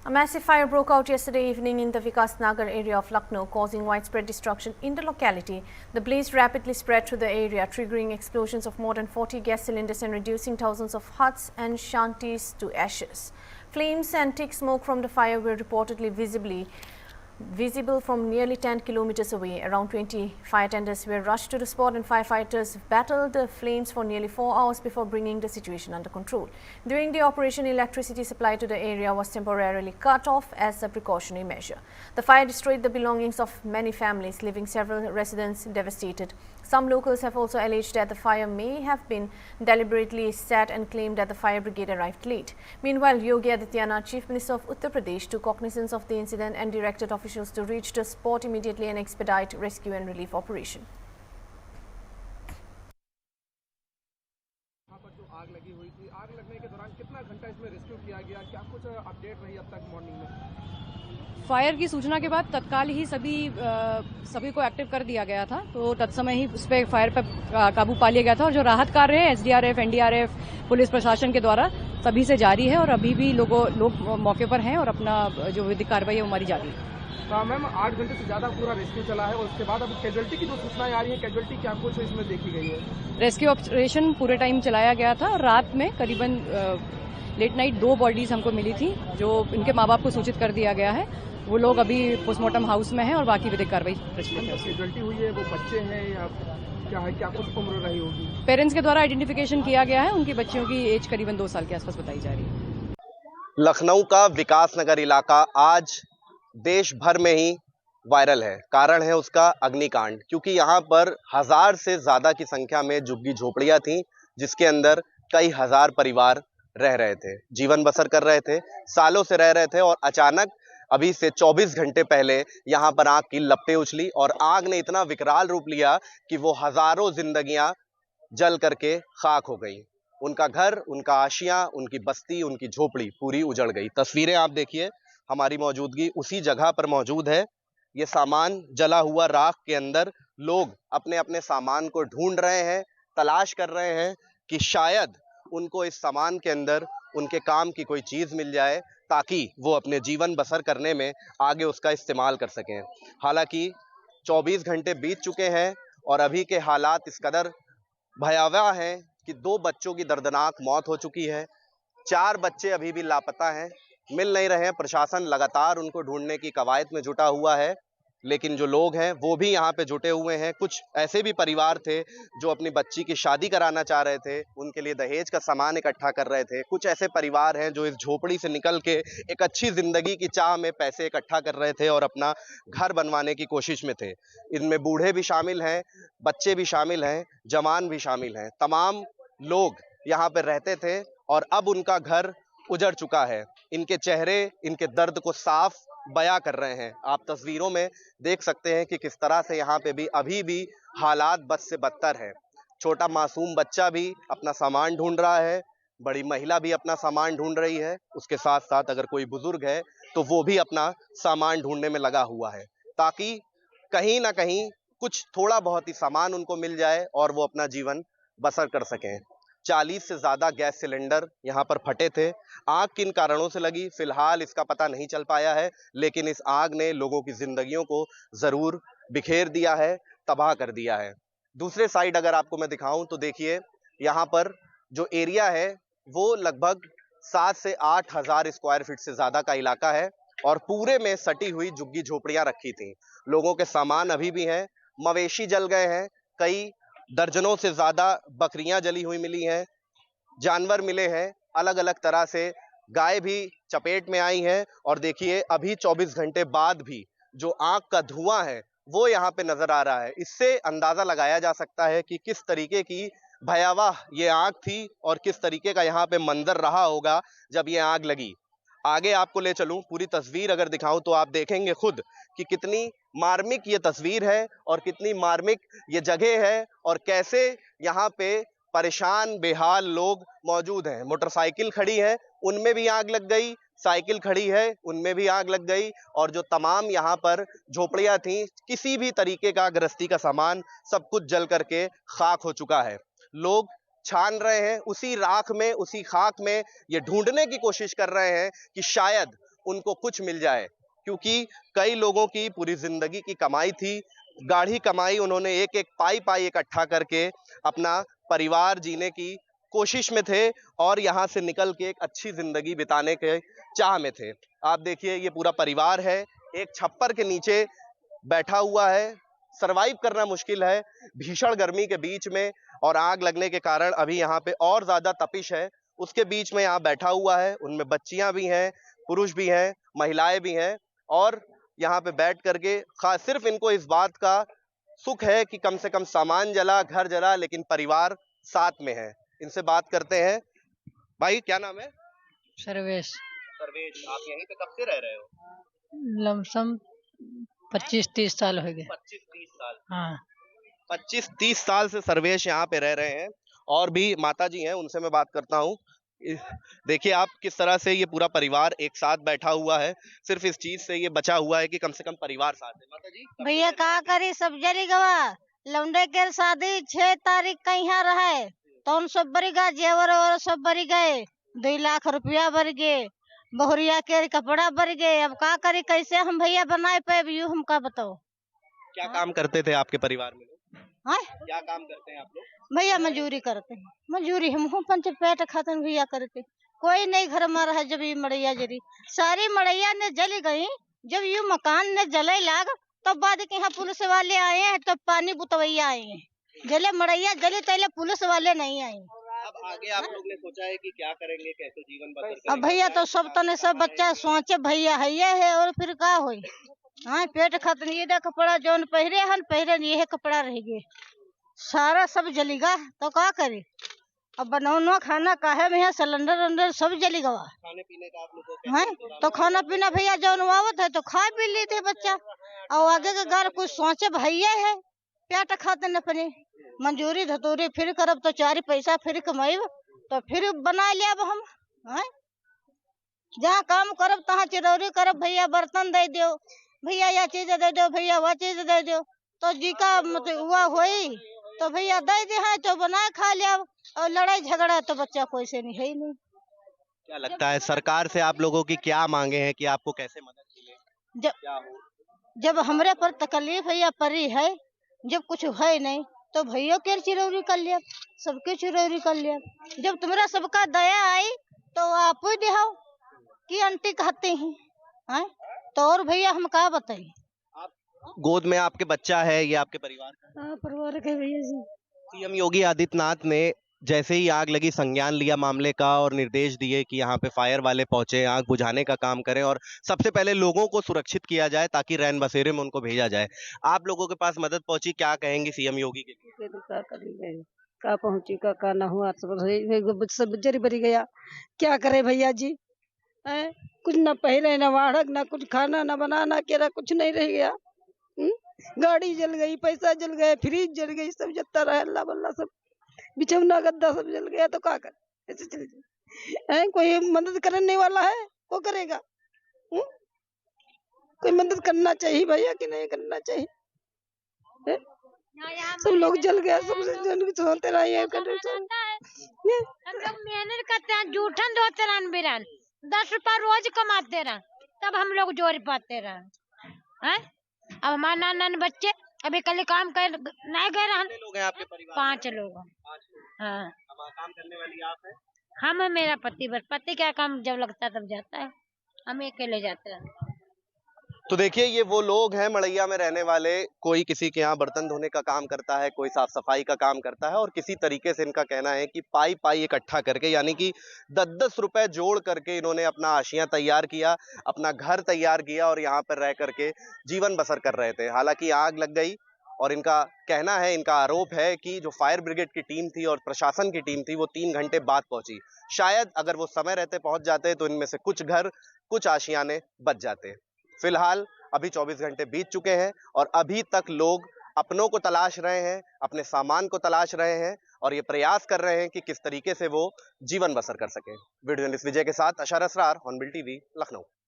A massive fire broke out yesterday evening in the Vikas Nagar area of Lucknow, causing widespread destruction in the locality. The blaze rapidly spread through the area, triggering explosions of more than 40 gas cylinders and reducing thousands of huts and shanties to ashes. Flames and thick smoke from the fire were reportedly visible from nearly 10 kilometers away. Around 20 fire tenders were rushed to the spot and firefighters battled the flames for nearly 4 hours before bringing the situation under control. During the operation, electricity supply to the area was temporarily cut off as a precautionary measure. The fire destroyed the belongings of many families, leaving several residents devastated. Some locals have also alleged that the fire may have been deliberately set and claimed that the fire brigade arrived late. Meanwhile, Yogi Adityanath, Chief Minister of Uttar Pradesh, took cognizance of the incident and directed officials to reach the spot immediately and expedite rescue and relief operation. आग लगी हुई थी, आग लगने के दौरान कितना घंटा इसमें रेस्क्यू किया गया, क्या कुछ अपडेट रही अब तक मॉर्निंग में? फायर की सूचना के बाद तत्काल ही सभी को एक्टिव कर दिया गया था, तो तत्समय ही उस पर फायर पर काबू पा लिया गया था और जो राहत कार्य है एसडीआरएफ, एनडीआरएफ, पुलिस प्रशासन के द्वारा सभी से जारी है और अभी भी लोग मौके पर हैं और अपना जो विधिक कार्रवाई है वो हमारी जारी है। मैम 8 घंटे से ज्यादा पूरा रेस्क्यू चला है और उसके बाद अब कैजुअलिटी की जो सूचनाएं आ रही है, कैजुअलिटी क्या कुछ इसमें देखी गई है? रेस्क्यू ऑपरेशन पूरे टाइम चलाया गया था और रात में करीबन लेट नाइट 2 बॉडीज हमको मिली थी, जो इनके माँ बाप को सूचित कर दिया गया है। वो लोग अभी पोस्टमार्टम हाउस में हैं और बाकी विधिक कार्रवाई कैजुअलिटी हुई है, वो बच्चे हैं या क्या है, क्या कुछ उम्र रही होगी? पेरेंट्स के द्वारा आइडेंटिफिकेशन किया गया है, उनकी बच्चियों की एज करीबन 2 साल के आसपास बताई जा रही है। लखनऊ का विकास नगर इलाका आज देश भर में ही वायरल है। कारण है उसका अग्निकांड, क्योंकि यहाँ पर 1000 से ज्यादा की संख्या में झुग्गी झोपड़ियां थीं, जिसके अंदर कई हजार परिवार रह रहे थे, जीवन बसर कर रहे थे, सालों से रह रहे थे और अचानक अभी से 24 घंटे पहले यहाँ पर आग की लपटें उछली और आग ने इतना विकराल रूप लिया कि वो हजारों जिंदगियां जल करके खाक हो गई। उनका घर, उनका आशियां, उनकी बस्ती, उनकी झोपड़ी पूरी उजड़ गई। तस्वीरें आप देखिए, हमारी मौजूदगी उसी जगह पर मौजूद है। ये सामान जला हुआ राख के अंदर लोग अपने अपने सामान को ढूंढ रहे हैं, तलाश कर रहे हैं कि शायद उनको इस सामान के अंदर उनके काम की कोई चीज मिल जाए ताकि वो अपने जीवन बसर करने में आगे उसका इस्तेमाल कर सकें। हालांकि 24 घंटे बीत चुके हैं और अभी के हालात इस कदर भयावह हैं कि 2 बच्चों की दर्दनाक मौत हो चुकी है, 4 बच्चे अभी भी लापता हैं, मिल नहीं रहे हैं। प्रशासन लगातार उनको ढूंढने की कवायद में जुटा हुआ है, लेकिन जो लोग हैं वो भी यहाँ पे जुटे हुए हैं। कुछ ऐसे भी परिवार थे जो अपनी बच्ची की शादी कराना चाह रहे थे, उनके लिए दहेज का सामान इकट्ठा कर रहे थे। कुछ ऐसे परिवार हैं जो इस झोपड़ी से निकल के एक अच्छी जिंदगी की चाह में पैसे इकट्ठा कर रहे थे और अपना घर बनवाने की कोशिश में थे। इनमें बूढ़े भी शामिल हैं, बच्चे भी शामिल हैं, जवान भी शामिल हैं। तमाम लोग यहाँ पे रहते थे और अब उनका घर उजड़ चुका है। इनके चेहरे इनके दर्द को साफ बयां कर रहे हैं। आप तस्वीरों में देख सकते हैं कि किस तरह से यहाँ पे भी अभी भी हालात बद से बदतर है। छोटा मासूम बच्चा भी अपना सामान ढूंढ रहा है, बड़ी महिला भी अपना सामान ढूंढ रही है, उसके साथ साथ अगर कोई बुजुर्ग है तो वो भी अपना सामान ढूंढने में लगा हुआ है, ताकि कहीं ना कहीं कुछ थोड़ा बहुत ही सामान उनको मिल जाए और वो अपना जीवन बसर कर सकें। 40 से ज्यादा गैस सिलेंडर यहाँ पर फटे थे। आग किन कारणों से लगी फिलहाल इसका पता नहीं चल पाया है, लेकिन इस आग ने लोगों की जिंदगियों को जरूर बिखेर दिया है, तबाह कर दिया है। दूसरे साइड अगर आपको मैं दिखाऊं तो देखिए, यहाँ पर जो एरिया है वो लगभग 7 से 8 हजार स्क्वायर फीट से ज्यादा का इलाका है और पूरे में सटी हुई झुग्गी झोपड़ियां रखी थी। लोगों के सामान अभी भी हैं, मवेशी जल गए हैं, कई दर्जनों से ज्यादा बकरियां जली हुई मिली हैं, जानवर मिले हैं अलग अलग तरह से, गाय भी चपेट में आई है और देखिए अभी 24 घंटे बाद भी जो आग का धुआं है वो यहाँ पे नजर आ रहा है। इससे अंदाजा लगाया जा सकता है कि किस तरीके की भयावह ये आग थी और किस तरीके का यहाँ पे मंजर रहा होगा जब ये आग लगी। आगे आपको ले चलूं, पूरी तस्वीर अगर दिखाऊं तो आप देखेंगे खुद कि कितनी मार्मिक ये तस्वीर है और कितनी मार्मिक ये जगह है और कैसे यहाँ पे परेशान बेहाल लोग मौजूद हैं। मोटरसाइकिल खड़ी है, उनमें भी आग लग गई, साइकिल खड़ी है, उनमें भी आग लग गई और जो तमाम यहाँ पर झोपड़ियां थी, किसी भी तरीके का गृहस्थी का सामान सब कुछ जल करके खाक हो चुका है। लोग छान रहे हैं उसी राख में, उसी खाक में, ये ढूंढने की कोशिश कर रहे हैं कि शायद उनको कुछ मिल जाए, क्योंकि कई लोगों की पूरी जिंदगी की कमाई थी, गाढ़ी कमाई, उन्होंने एक एक पाई पाई इकट्ठा करके अपना परिवार जीने की कोशिश में थे और यहाँ से निकल के एक अच्छी जिंदगी बिताने के चाह में थे। आप देखिए ये पूरा परिवार है, एक छप्पर के नीचे बैठा हुआ है, सरवाइव करना मुश्किल है भीषण गर्मी के बीच में, और आग लगने के कारण अभी यहाँ पे और ज्यादा तपिश है, उसके बीच में यहाँ बैठा हुआ है। उनमें बच्चियां भी हैं, पुरुष भी हैं, महिलाएं भी हैं, और यहाँ पे बैठ करके सिर्फ इनको इस बात का सुख है कि कम से कम सामान जला, घर जला, लेकिन परिवार साथ में है। इनसे बात करते हैं। भाई क्या नाम है? सर्वेश। सर्वेश, आप यहीं पे कब से रह रहे हो? लमसम 25-30 साल हो गए। 25-30 साल। हाँ। 25-30 साल से सर्वेश यहाँ पे रह रहे हैं। और भी माता जी हैं, उनसे मैं बात करता हूँ। देखिए आप किस तरह से ये पूरा परिवार एक साथ बैठा हुआ है, सिर्फ इस चीज से ये बचा हुआ है कि कम से कम परिवार साथ है। माता जी भैया का करी, सब जरी गवा। लौंडे के शादी 6 तारीख का यहाँ रहे तो उन सब बरी गा, जेवर और सब बरी गए, 2 लाख रुपया भर गए, बहुरिया के कपड़ा भर गए। अब का करी, कैसे हम भैया बनाए पे, यू हमका बताओ। क्या काम करते थे आपके परिवार में? हाँ क्या काम करते हैं आप लोग? भैया मजूरी करते हैं, मजूरी हम पंच पेट खाते भैया करके। कोई नहीं घर में रहा। जब ये मड़ैया जरी, सारी मड़ैया ने जली गई। जब ये मकान ने जले लाग तब बाद के यहाँ पुलिस वाले आए हैं, तब पानी बुतवैया आए हैं। जले मड़ैया जले तैले पुलिस वाले नहीं आए। अब आगे आप लोग ने सोचा है कि क्या करेंगे, कैसे जीवन बसर करेंगे? अब भैया तो सब तने सब बच्चा सोचे भैया है और फिर का होई। हाँ पेट खत्म, ये दे कपड़ा जोन पहरे हन पहरे, ये कपड़ा रह गए, सारा सब जलीगा तो का करे। अब बनौना खाना काहे में है, सिलेंडर अंदर सब जली गवा। खाने पीने का आप लोगों को है तो खाना पीना भैया जो आवत है तो खा पी ली थे बच्चा। और आगे के घर कुछ सोचे भैया है, पेट खाते न अपने मंजूरी धतूरी फिर करब तो 4 पैसा फिर कमाई तो फिर बना लिया हम। है जहाँ काम करब तहाँ चिरौरी करब, भैया बर्तन दे दो, भैया यह चीज दे दो, भैया वह चीज दे दो, तो जी का मतलब हुआ होई तो भैया दे दे है तो बना खा लिया। और लड़ाई झगड़ा तो बच्चा कोई से नहीं है ही नहीं। क्या लगता है सरकार से आप लोगों की क्या मांगे हैं कि आपको कैसे मदद मिले? जब क्या हो? जब हमरे पर तकलीफ है या परी है, जब कुछ है नहीं तो भैया के चिरौरी कर लिया, सबके चिरौरी कर लिया। जब तुम्हारा सबका दया आई तो आप ही दिखाओ कि आंटी कहते हैं तो और भैया हम क्या बताइए। गोद में आपके बच्चा है, ये आपके परिवार का? हाँ परिवार के भैया जी। सीएम योगी आदित्यनाथ ने जैसे ही आग लगी संज्ञान लिया मामले का और निर्देश दिए कि यहाँ पे फायर वाले पहुंचे, आग बुझाने का काम करें और सबसे पहले लोगों को सुरक्षित किया जाए ताकि रैन बसेरे में उनको भेजा जाए। आप लोगों के पास मदद पहुंची, क्या कहेंगे सीएम योगी के लिए? का पहुंची का ना हुआ, सब जरी बरी गया। क्या करे भैया जी, कुछ ना पहले ना वाड़क ना कुछ खाना ना बनाना केरा, कुछ नहीं रह गया। गाड़ी जल गई, पैसा जल गए, फ्रिज जल गई, सब जलता रहा, अल्लाह बल्ला सब बिछौना गद्दा सब जल गया तो क्या करे, ऐसे चल जाए। कोई मदद करने वाला है वो करेगा। कोई मदद करना चाहिए भैया कि नहीं करना चाहिए। सब लोग जल गया, सब सोते रहे। हम लोग मेहनत करते हैं, जूठन धोते रहन बिरन, 10 रुपया रोज कमाते रह, तब हम लोग जोड़ पाते रह। अब हमारे नान बच्चे अभी कल काम कर नहीं गए रहन। लोग हैं आपके परिवार? 5 लोग। हाँ अब काम करने वाली आप हैं? हम मेरा पति, बस पति क्या काम जब लगता है तब जाता है, हम अकेले जाते हैं। तो देखिए ये वो लोग हैं मड़ैया में रहने वाले, कोई किसी के यहाँ बर्तन धोने का काम करता है, कोई साफ सफाई का काम करता है, और किसी तरीके से इनका कहना है कि पाई पाई इकट्ठा करके, यानी कि 10-10 रुपए जोड़ करके इन्होंने अपना आशियां तैयार किया, अपना घर तैयार किया और यहाँ पर रह करके जीवन बसर कर रहे थे। हालांकि आग लग गई और इनका कहना है, इनका आरोप है कि जो फायर ब्रिगेड की टीम थी और प्रशासन की टीम थी वो 3 घंटे बाद पहुंची। शायद अगर वो समय रहते पहुंच जाते तो इनमें से कुछ घर, कुछ आशियाने बच जाते। फिलहाल अभी 24 घंटे बीत चुके हैं और अभी तक लोग अपनों को तलाश रहे हैं, अपने सामान को तलाश रहे हैं और ये प्रयास कर रहे हैं कि किस तरीके से वो जीवन बसर कर सकें। वीडियो जर्नलिस्ट विजय के साथ अशर असरार, हॉर्नबिल टीवी, लखनऊ।